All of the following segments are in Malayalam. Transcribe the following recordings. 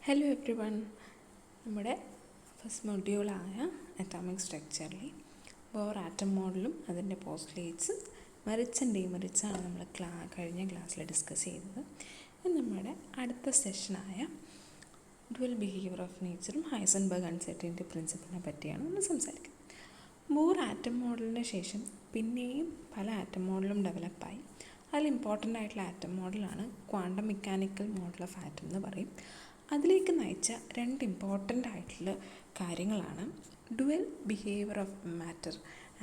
Hello every one. നമ്മുടെ ഫസ്റ്റ് മൊഡ്യൂളായ അറ്റോമിക് സ്ട്രക്ചറിൽ ബോർ ആറ്റം മോഡലും അതിൻ്റെ പോസ്റ്റ്ലേറ്റ്സും മെറിറ്റ്സ് ഡീമെറിറ്റ്സാണ് നമ്മൾ കഴിഞ്ഞ ക്ലാസ്സിൽ ഡിസ്കസ് ചെയ്തത്. നമ്മുടെ അടുത്ത സെഷനായ ഡ്യുവൽ ബിഹേവിയർ ഓഫ് നേച്ചറും ഹൈസൻബർഗ് അൺസർട്ടനിറ്റി പ്രിൻസിപ്പിളിനെ പറ്റിയാണ് നമ്മൾ സംസാരിക്കുന്നത്. ബോർ ആറ്റം മോഡലിന് ശേഷം പിന്നെയും പല ആറ്റം മോഡലും ഡെവലപ്പായി. അതിൽ ഇമ്പോർട്ടൻ്റ് ആയിട്ടുള്ള ആറ്റം മോഡലാണ് quantum mechanical model of atom എന്ന് പറയും. അതിലേക്ക് നയിച്ച രണ്ട് ഇമ്പോർട്ടൻ്റ് ആയിട്ടുള്ള കാര്യങ്ങളാണ് dual behaviour of matter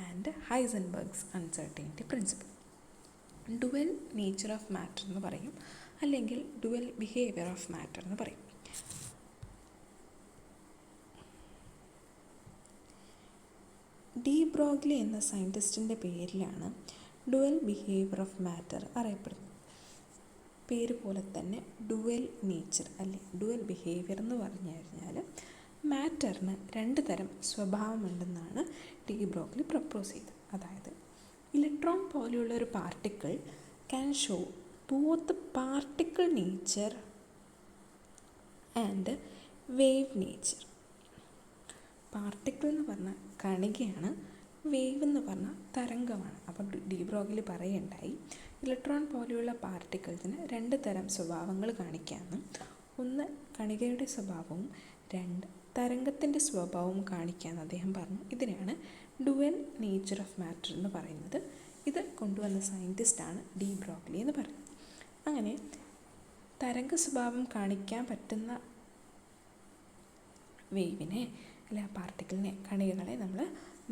and Heisenberg's uncertainty principle. Dual nature of matter എന്ന് പറയും, അല്ലെങ്കിൽ ഡ്യുവൽ ബിഹേവിയർ ഓഫ് മാറ്റർ എന്ന് പറയും. ഡി ബ്രോഗ്ലി എന്ന സയൻറ്റിസ്റ്റിൻ്റെ പേരിലാണ് ഡ്യുവൽ ബിഹേവിയർ ഓഫ് മാറ്റർ അറിയപ്പെടുന്നത്. പേര് പോലെ തന്നെ ഡ്യുവൽ നേച്ചർ അല്ലെ ഡ്യുവൽ ബിഹേവിയർ എന്ന് പറഞ്ഞു കഴിഞ്ഞാൽ മാറ്ററിന് രണ്ട് തരം സ്വഭാവമുണ്ടെന്നാണ് ഡി ബ്രോഗ്ലി പ്രപ്പോസ് ചെയ്തത്. അതായത് ഇലക്ട്രോൺ പോലെയുള്ള ഒരു particle can show both particle nature and wave nature. Particle എന്ന് പറഞ്ഞാൽ കണികയാണ്, വേവ് എന്ന് പറഞ്ഞാൽ തരംഗമാണ്. അപ്പം ഡി ബ്രോഗ്ലി പറയുണ്ടായി ഇലക്ട്രോൺ പോലെയുള്ള പാർട്ടിക്കിൾസിന് രണ്ട് തരം സ്വഭാവങ്ങൾ കാണിക്കാമെന്നും, ഒന്ന് കണികയുടെ സ്വഭാവവും രണ്ട് തരംഗത്തിൻ്റെ സ്വഭാവവും കാണിക്കാമെന്ന് അദ്ദേഹം പറഞ്ഞു. ഇതിനെയാണ് ഡ്യുവൽ നേച്ചർ ഓഫ് മാറ്റർ എന്ന് പറയുന്നത്. ഇത് കൊണ്ടുവന്ന സയൻറ്റിസ്റ്റാണ് ഡി ബ്രോഗ്ലി എന്ന് പറയുന്നത്. അങ്ങനെ തരംഗ സ്വഭാവം കാണിക്കാൻ പറ്റുന്ന വേവിനെ അല്ലെ പാർട്ടിക്കിളിനെ കണികകളെ നമ്മൾ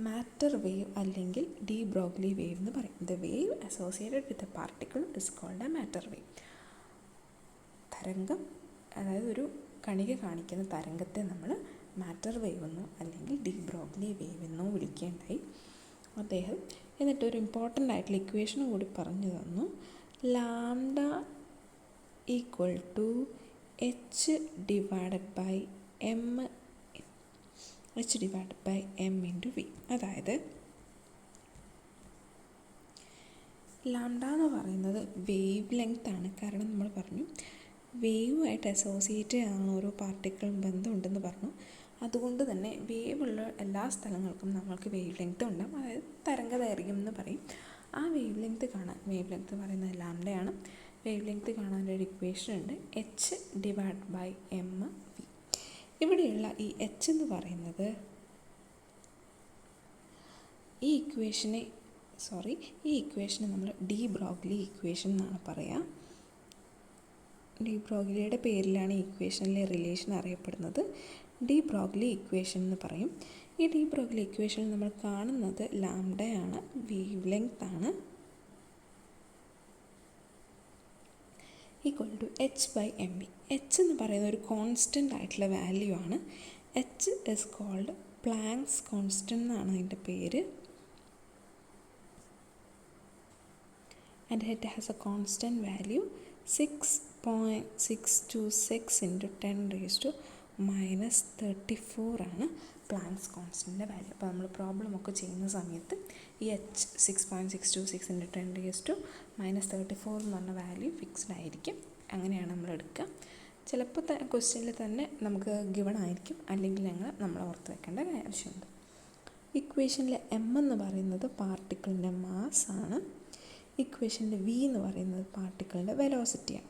മാറ്റർ വേവ് അല്ലെങ്കിൽ ഡി ബ്രോഗ്ലി വേവ് എന്ന് പറയും. The wave associated with a particle is called a matter wave. തരംഗം, അതായത് ഒരു കണിക കാണിക്കുന്ന തരംഗത്തെ നമ്മൾ മാറ്റർ വേവ് എന്നോ അല്ലെങ്കിൽ ഡി ബ്രോഗ്ലി വേവ് എന്നോ വിളിക്കേണ്ടായി അദ്ദേഹം. എന്നിട്ടൊരു ഇമ്പോർട്ടൻ്റ് ആയിട്ടുള്ള ഇക്വേഷനും കൂടി പറഞ്ഞു തന്നു. Lambda equal to H divided by M into v. അതായത് ലാംഡ എന്ന് പറയുന്നത് വേവ് ലെങ്ത് ആണ്. കാരണം നമ്മൾ പറഞ്ഞു വേവുമായിട്ട് അസോസിയേറ്റ് ആണ് ഓരോ പാർട്ടിക്കിളും ബന്ധമുണ്ടെന്ന് പറഞ്ഞു. അതുകൊണ്ട് തന്നെ വേവുള്ള എല്ലാ സ്ഥലങ്ങൾക്കും നമ്മൾക്ക് വേവ് ലെങ്ത് ഉണ്ടാകും, അതായത് തരംഗദൈർഘ്യം എന്ന് പറയും. ആ വേവ് ലെങ്ത് കാണാൻ, വേവ് ലെങ്ത് പറയുന്നത് ലാംഡയാണ്. വേവ് ലെങ്ത് കാണാൻ ഒരു ഇക്വേഷൻ ഉണ്ട്, h divide by m v. ഇവിടെയുള്ള ഈ എച്ച് എന്ന് പറയുന്നത് ഈ ഇക്വേഷനെ നമ്മൾ ഡി ബ്രോഗ്ലി ഇക്വേഷൻ എന്നാണ് പറയുക. ഡി ബ്രോഗ്ലിയുടെ പേരിലാണ് ഈ ഇക്വേഷനിലെ റിലേഷൻ അറിയപ്പെടുന്നത്. ഡി ബ്രോഗ്ലി ഇക്വേഷൻ എന്ന് പറയും. ഈ ഡി ബ്രോഗ്ലി ഇക്വേഷനിൽ നമ്മൾ കാണുന്നത് ലാംഡയാണ്, വേവ് ലെങ്ത് ആണ്, equal to h by m v. H എന്ന് പറയുന്ന ഒരു കോൺസ്റ്റൻ്റ് ആയിട്ടുള്ള വാല്യൂ ആണ്. H is called Planck's constant എന്നാണ് അതിൻ്റെ പേര്. And it has a constant value 6.626 into 10⁻⁻34 ആണ് പ്ലാങ്ക്സ് കോൺസ്റ്റൻ്റിൻ്റെ വാല്യൂ. അപ്പോൾ നമ്മൾ പ്രോബ്ലം ഒക്കെ ചെയ്യുന്ന സമയത്ത് ഈ എച്ച് 6.626 ഇൻറ്റു 10⁻⁻34 എന്ന് പറഞ്ഞ വാല്യൂ ഫിക്സ്ഡ് ആയിരിക്കും. അങ്ങനെയാണ് നമ്മൾ എടുക്കുക. ചിലപ്പോൾ ക്വസ്റ്റ്യനിൽ തന്നെ നമുക്ക് ഗിവൺ ആയിരിക്കും, അല്ലെങ്കിൽ നമ്മൾ ഓർത്ത് വെക്കേണ്ട ആവശ്യമുണ്ട്. ഇക്വേഷനിൽ എം എന്ന് പറയുന്നത് പാർട്ടിക്കിളിൻ്റെ മാസ് ആണ്. ഇക്വേഷനിൽ വി എന്ന് പറയുന്നത് പാർട്ടിക്കിളിൻ്റെ വെലോസിറ്റിയാണ്.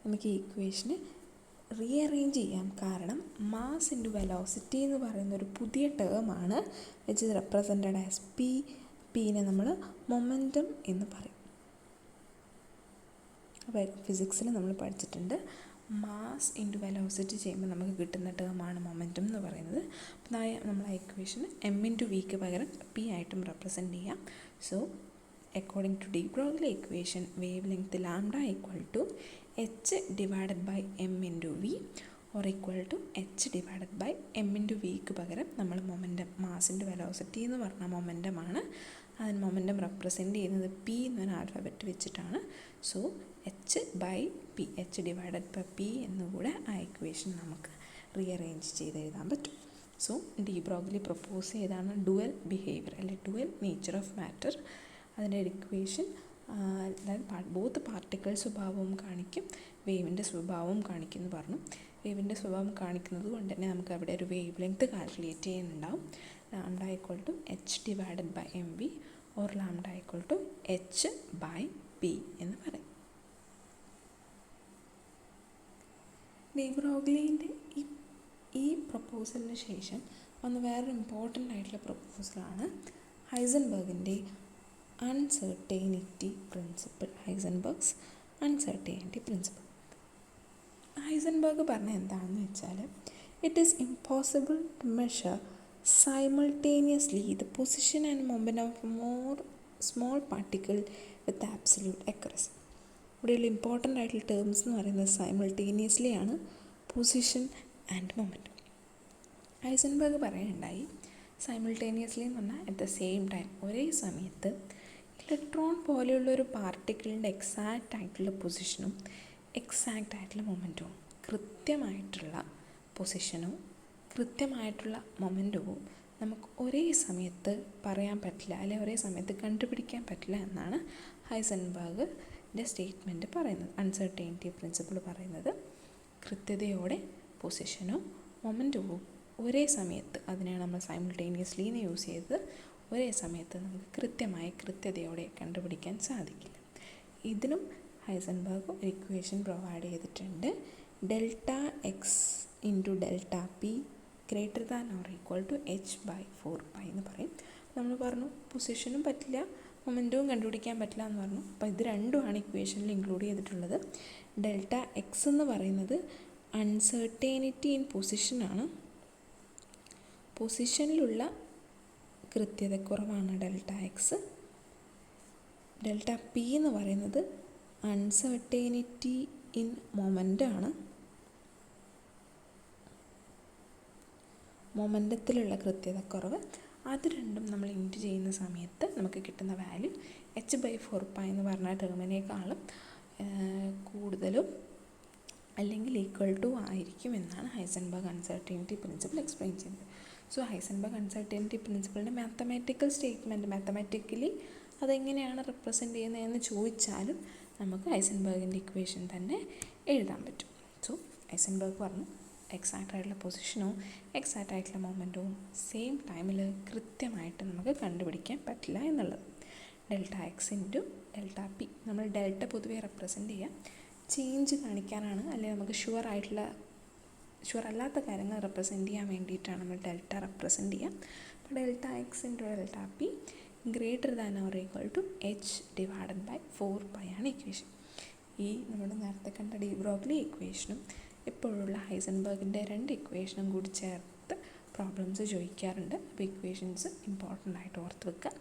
നമുക്ക് ഈ ഇക്വേഷന് റീഅറേഞ്ച് ചെയ്യാം. കാരണം മാസ് ഇൻറ്റു വെലോസിറ്റി എന്ന് പറയുന്ന ഒരു പുതിയ ടേമാണ് which is represented as P. പീനെ നമ്മൾ മൊമെൻറ്റം എന്ന് പറയും. അപ്പോൾ ഫിസിക്സിൽ നമ്മൾ പഠിച്ചിട്ടുണ്ട് മാസ് ഇൻറ്റു വെലോസിറ്റി ചെയ്യുമ്പോൾ നമുക്ക് കിട്ടുന്ന ടേമാണ് മൊമെൻറ്റം എന്ന് പറയുന്നത്. അപ്പോൾ നമ്മൾ ആ ഇക്വേഷന് എം ഇൻറ്റു വിക്ക് പകരം പി ആയിട്ടും റെപ്രസെൻറ്റ് ചെയ്യാം. So according to de Broglie equation wavelength lambda equal to H divided by M into V or equal to H divided by M into വിക്ക് പകരം നമ്മൾ മൊമെൻറ്റം മാസിൻ്റെ വെലോസിറ്റി എന്ന് പറഞ്ഞാൽ മൊമെൻറ്റമാണ്. അതിന് മൊമെൻറ്റം റെപ്രസെൻറ്റ് ചെയ്യുന്നത് പി എന്നൊരു ആൽഫബറ്റ് വെച്ചിട്ടാണ്. So H by P, H divided by P എന്നുകൂടെ ആ ഇക്വേഷൻ നമുക്ക് റീഅറേഞ്ച് ചെയ്ത് എഴുതാൻ പറ്റും. സോ ഡി ബ്രോഗ്ലി പ്രപ്പോസ് ചെയ്താണ് ഡ്യുവൽ ബിഹേവിയർ അല്ലെങ്കിൽ ഡ്യുവൽ നേച്ചർ ഓഫ് മാറ്റർ. അതിൻ്റെ ഇക്വേഷൻ അതായത് ബോത്ത് പാർട്ടിക്കിൾ സ്വഭാവവും കാണിക്കും, വേവിൻ്റെ സ്വഭാവവും കാണിക്കുമെന്ന് പറഞ്ഞു. വേവിൻ്റെ സ്വഭാവം കാണിക്കുന്നത് കൊണ്ട് തന്നെ നമുക്ക് അവിടെ ഒരു വേവ് ലെങ്ത് കാൽക്കുലേറ്റ് ചെയ്യുന്നുണ്ടാവും. Lambda equal to h/mv or lambda equal to h/p എന്ന് പറയും. ഡി ബ്രോഗ്ലിയുടെ ഈ പ്രപ്പോസലിന് ശേഷം വന്ന വേറൊരു ഇമ്പോർട്ടൻ്റ് ആയിട്ടുള്ള പ്രപ്പോസലാണ് ഹൈസൻബർഗിൻ്റെ uncertainty principle. Heisenberg's uncertainty principle. Heisenberg പറഞ്ഞ എന്താണെന്ന് വെച്ചാൽ, it is impossible to measure simultaneously the position and momentum of more small particle with absolute accuracy. ഇവിടെയുള്ള ഇമ്പോർട്ടൻ്റ് ആയിട്ടുള്ള ടേംസ് എന്ന് പറയുന്നത് സൈമൾട്ടേനിയസ്ലി ആണ്, പൊസിഷൻ ആൻഡ് മൊമെൻറ്റം. ഹൈസൻബർഗ് പറയുന്നുണ്ടായി, സൈമൾട്ടേനിയസ്ലി എന്ന് പറഞ്ഞാൽ അറ്റ് ദ സെയിം ടൈം, ഒരേ സമയത്ത് ഇലക്ട്രോൺ പോലെയുള്ളൊരു പാർട്ടിക്കിളിൻ്റെ എക്സാക്റ്റ് ആയിട്ടുള്ള പൊസിഷനും എക്സാക്റ്റ് ആയിട്ടുള്ള മൊമെൻറ്റവും, കൃത്യമായിട്ടുള്ള പൊസിഷനും കൃത്യമായിട്ടുള്ള മൊമെൻറ്റവും നമുക്ക് ഒരേ സമയത്ത് പറയാൻ പറ്റില്ല, അല്ലെങ്കിൽ ഒരേ സമയത്ത് കണ്ടുപിടിക്കാൻ പറ്റില്ല എന്നാണ് ഹൈസൻബർഗിൻ്റെ സ്റ്റേറ്റ്മെൻറ്റ് പറയുന്നത്. അൺസർട്ടൈനിറ്റി പ്രിൻസിപ്പിൾ പറയുന്നത് കൃത്യതയോടെ പൊസിഷനും മൊമെൻറ്റവും ഒരേ സമയത്ത്, അതിനെയാണ് നമ്മൾ സൈമിൾട്ടേനിയസ്ലീന്ന് യൂസ് ചെയ്തത്, ഒരേ സമയത്ത് നമുക്ക് കൃത്യതയോടെ കണ്ടുപിടിക്കാൻ സാധിക്കില്ല. ഇതിനും ഹൈസൻബർഗ് ഒരു ഇക്വേഷൻ പ്രൊവൈഡ് ചെയ്തിട്ടുണ്ട്. Delta x into delta p greater than or equal to h/4π എന്ന് പറയും. നമ്മൾ പറഞ്ഞു പൊസിഷനും പറ്റില്ല മൊമെൻറ്റവും കണ്ടുപിടിക്കാൻ പറ്റില്ല എന്ന് പറഞ്ഞു. അപ്പോൾ ഇത് രണ്ടുമാണ് ഇക്വേഷനിൽ ഇൻക്ലൂഡ് ചെയ്തിട്ടുള്ളത്. ഡെൽറ്റ എക്സ് എന്ന് പറയുന്നത് അൺസർട്ടൈനിറ്റി ഇൻ പൊസിഷനാണ്, പൊസിഷനിലുള്ള കൃത്യതക്കുറവാണ് ഡെൽറ്റ എക്സ്. ഡെൽറ്റ പി എന്ന് പറയുന്നത് അൺസർട്ടൈനിറ്റി ഇൻ മൊമെൻ്റാണ്, മൊമെൻറ്റത്തിലുള്ള കൃത്യതക്കുറവ്. അത് രണ്ടും നമ്മൾ ഇൻറ്റു ചെയ്യുന്ന സമയത്ത് നമുക്ക് കിട്ടുന്ന വാല്യൂ h/4π എന്ന് പറഞ്ഞ ടേമിനേക്കാളും കൂടുതലും അല്ലെങ്കിൽ ഈക്വൽ ടു ആയിരിക്കും എന്നാണ് ഹൈസൻബർഗ് അൺസർട്ടൈനിറ്റി പ്രിൻസിപ്പിൾ എക്സ്പ്ലെയിൻ ചെയ്യുന്നത്. സോ ഹൈസൻബർഗ് അൺസർട്ടൈനിറ്റി പ്രിൻസിപ്പിളിൻ്റെ മാത്തമാറ്റിക്കൽ സ്റ്റേറ്റ്മെൻറ്റ്, മാത്തമാറ്റിക്കലി അതെങ്ങനെയാണ് റെപ്രസെൻറ്റ് ചെയ്യുന്നതെന്ന് ചോദിച്ചാലും നമുക്ക് ഹൈസൻബർഗിൻ്റെ ഇക്വേഷൻ തന്നെ എഴുതാൻ പറ്റും. സോ ഹൈസൻബർഗ് പറഞ്ഞു എക്സാക്റ്റ് ആയിട്ടുള്ള പൊസിഷനോ എക്സാക്റ്റ് ആയിട്ടുള്ള മൊമെൻറ്റവും സെയിം ടൈമിൽ കൃത്യമായിട്ട് നമുക്ക് കണ്ടുപിടിക്കാൻ പറ്റില്ല എന്നുള്ളത്. Delta x into delta P, നമ്മൾ ഡെൽറ്റ പൊതുവെ റെപ്രസെൻറ്റ് ചെയ്യുക ചേഞ്ച് കാണിക്കാനാണ്, അല്ലെങ്കിൽ നമുക്ക് ഷുവർ അല്ലാത്ത കാര്യങ്ങൾ റെപ്രസെൻറ്റ് ചെയ്യാൻ വേണ്ടിയിട്ടാണ് നമ്മൾ ഡെൽറ്റ റെപ്രസെൻറ്റ് ചെയ്യുക. അപ്പോൾ delta x into delta p greater than or equal to h/4π ആണ് ഇക്വേഷൻ. ഈ നമ്മൾ നേരത്തെ കണ്ട ഡി ബ്രോഗ്ലി ഇക്വേഷനും ഇപ്പോഴുള്ള ഹൈസൻബർഗിൻ്റെ രണ്ട് ഇക്വേഷനും കൂടി ചേർത്ത് പ്രോബ്ലംസ് ചോദിക്കാറുണ്ട്. അപ്പോൾ ഇക്വേഷൻസ് ഇമ്പോർട്ടൻ്റ് ആയിട്ട് ഓർത്ത് വെക്കുക,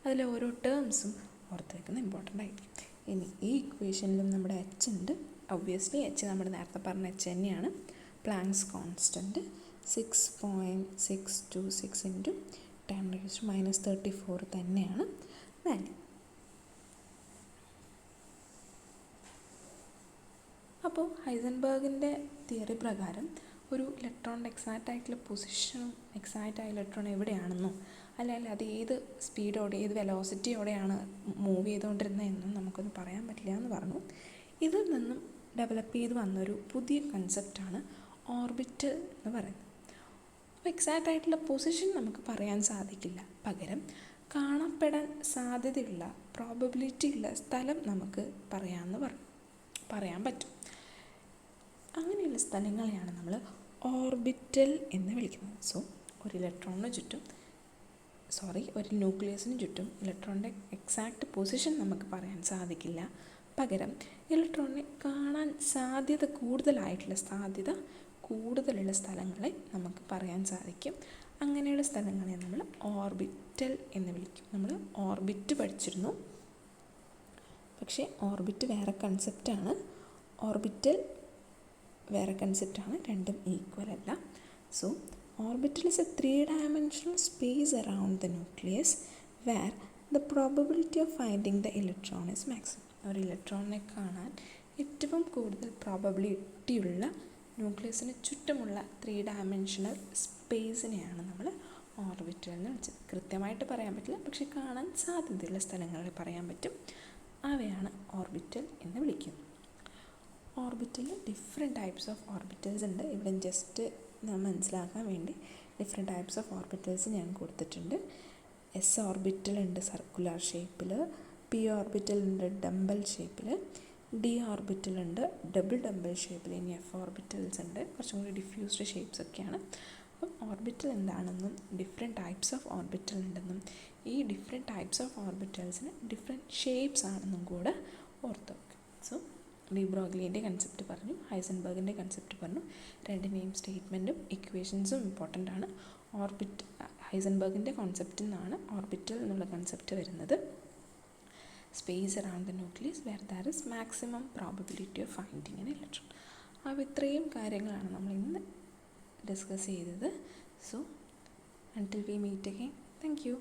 അതിലെ ഓരോ ടേംസും ഓർത്ത് വെക്കുന്നത് ഇമ്പോർട്ടൻ്റ് ആയിരിക്കും. ഇനി ഈ ഇക്വേഷനിലും നമ്മുടെ എച്ച് ഉണ്ട്. ഒബ്വിയസ്ലി എച്ച് നമ്മുടെ നേരത്തെ പറഞ്ഞ എച്ച് തന്നെയാണ്. പ്ലാങ്ക്സ് കോൺസ്റ്റൻറ്റ് 6.626 ഇൻറ്റു 10⁻³ തന്നെയാണ് വാല്യൂ. അപ്പോൾ ഹൈസൻബർഗിൻ്റെ തിയറി പ്രകാരം ഒരു ഇലക്ട്രോണിൻ്റെ എക്സാക്റ്റ് ആയിട്ടുള്ള പൊസിഷനും എക്സാക്റ്റ് ആയ ഇലക്ട്രോൺ എവിടെയാണെന്നോ അല്ലെങ്കിൽ അത് ഏത് സ്പീഡോടെ ഏത് വെലോസിറ്റിയോടെയാണ് മൂവ് ചെയ്തുകൊണ്ടിരുന്നതെന്നും നമുക്കൊന്നും പറയാൻ പറ്റില്ല എന്ന് പറഞ്ഞു. ഇതിൽ നിന്നും ഡെവലപ്പ് ചെയ്ത് വന്നൊരു പുതിയ കൺസെപ്റ്റാണ് ഓർബിറ്റ് എന്ന് പറയുന്നത്. അപ്പോൾ എക്സാക്റ്റ് ആയിട്ടുള്ള പൊസിഷൻ നമുക്ക് പറയാൻ സാധിക്കില്ല, പകരം കാണപ്പെടാൻ സാധ്യതയുള്ള പ്രോബബിലിറ്റി ഉള്ള സ്ഥലം നമുക്ക് പറയാൻ പറ്റും. അങ്ങനെയുള്ള സ്ഥലങ്ങളെയാണ് നമ്മൾ ഓർബിറ്റൽ എന്ന് വിളിക്കുന്നത്. സോ ഒരു ന്യൂക്ലിയസിന് ചുറ്റും ഇലക്ട്രോണിൻ്റെ എക്സാക്റ്റ് പൊസിഷൻ നമുക്ക് പറയാൻ സാധിക്കില്ല, പകരം ഇലക്ട്രോണിനെ കാണാൻ സാധ്യത കൂടുതലുള്ള സ്ഥലങ്ങളെ നമുക്ക് പറയാൻ സാധിക്കും. അങ്ങനെയുള്ള സ്ഥലങ്ങളെ നമ്മൾ ഓർബിറ്റൽ എന്ന് വിളിക്കും. നമ്മൾ ഓർബിറ്റ് പഠിച്ചിരുന്നു, പക്ഷേ ഓർബിറ്റ് വേറെ കൺസെപ്റ്റാണ്, ഓർബിറ്റൽ വേറെ കൺസെപ്റ്റാണ്, രണ്ടും ഈക്വൽ അല്ല. So orbital is a three-dimensional space around the nucleus where the probability of finding the electron is maximum. ഒരു ഇലക്ട്രോണിനെ കാണാൻ ഏറ്റവും കൂടുതൽ പ്രോബബിലിറ്റി ഉള്ള ന്യൂക്ലിയസിന് ചുറ്റുമുള്ള 3-dimensional സ്പേസിനെയാണ് നമ്മൾ ഓർബിറ്റൽ എന്ന് വിളിച്ചത്. കൃത്യമായിട്ട് പറയാൻ പറ്റില്ല, പക്ഷെ കാണാൻ സാധ്യതയുള്ള സ്ഥലങ്ങളിൽ പറയാൻ പറ്റും. അവയാണ് ഓർബിറ്റൽ എന്ന് വിളിക്കുന്നത്. ഓർബിറ്റലിൽ ഡിഫറെൻറ്റ് ടൈപ്സ് ഓഫ് ഓർബിറ്റൽസ് ഉണ്ട്. ഇവിടെ ജസ്റ്റ് മനസ്സിലാക്കാൻ വേണ്ടി ഡിഫറെൻറ്റ് ടൈപ്സ് ഓഫ് ഓർബിറ്റൽസ് ഞാൻ കൊടുത്തിട്ടുണ്ട്. എസ് ഓർബിറ്റൽ ഉണ്ട് സർക്കുലർ ഷേപ്പിൽ, പി ഓർബിറ്റൽ ഉണ്ട് ഡംബൽ ഷേപ്പിൽ, ഡി ഓർബിറ്റൽ ഉണ്ട് ഡബിൾ ഡംബൽ ഷേപ്പിൽ, ഇനി എഫ് ഓർബിറ്റൽസ് ഉണ്ട് കുറച്ചും കൂടി ഡിഫ്യൂസ്ഡ് ഷേപ്സ് ഒക്കെയാണ്. അപ്പം ഓർബിറ്റൽ എന്താണെന്നും ഡിഫറെൻറ്റ് ടൈപ്സ് ഓഫ് ഓർബിറ്റൽ ഉണ്ടെന്നും ഈ ഡിഫറെൻറ്റ് ടൈപ്സ് ഓഫ് ഓർബിറ്റൽസിന് ഡിഫറെൻറ്റ് ഷേപ്സ് ആണെന്നും കൂടെ ഓർത്ത് വെക്കുക. സോ ഡി ബ്രോഗ്ലിയുടെ കൺസെപ്റ്റ് പറഞ്ഞു, ഹൈസൻബർഗിൻ്റെ കൺസെപ്റ്റ് പറഞ്ഞു. രണ്ടിനെയും സ്റ്റേറ്റ്മെൻറ്റും ഇക്വേഷൻസും ഇമ്പോർട്ടൻ്റ് ആണ്. ഹൈസൻബർഗിൻ്റെ കോൺസെപ്റ്റിൽ നിന്നാണ് ഓർബിറ്റൽ എന്നുള്ള കൺസെപ്റ്റ് വരുന്നത്. Space around the nucleus where there is maximum probability of finding an electron. അപ്പോൾ ഇത്രയും കാര്യങ്ങളാണ് നമ്മൾ ഇന്ന് ഡിസ്കസ് ചെയ്തത്. So until we meet again, thank you.